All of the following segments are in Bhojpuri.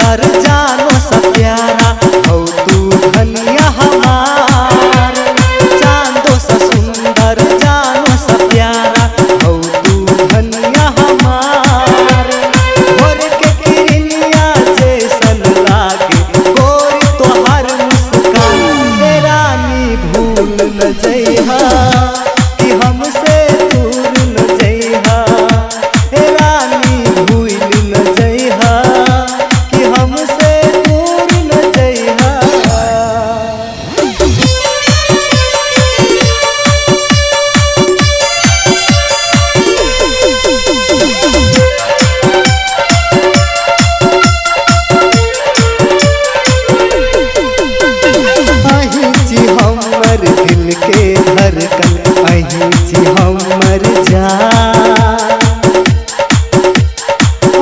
सुंदर जानो सा प्यारा हो तू धनिया हमार। चांदो सा सुंदर जानो सा प्यारा हो तू धनिया हमार। भोर के किरनिया जैसन लागे गोरी तोहार मुस्कान। ए रानी भूल न जइहा कि हमसे दूर न जइहा। ए रानी भूल न जइहा कि हमसे दूर न जइहा। अहीं छी हमर दिल के धड़कन, अहीं छी हमर जान।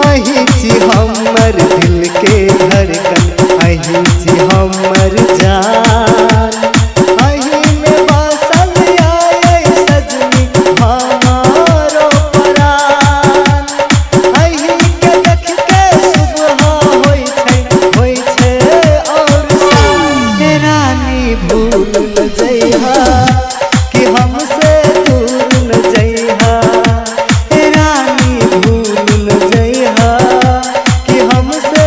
अहीं छी हमर दिल के धड़कन, अहीं छी हमर जान। अहीं में बसल आए सजनी हमारो प्राण। अहीं के देख के सुबह होई छै और शाम। ए रानी भूल न जइहा कि हमसे दूर न जइहा। ए रानी भूल न जइहा कि हमसे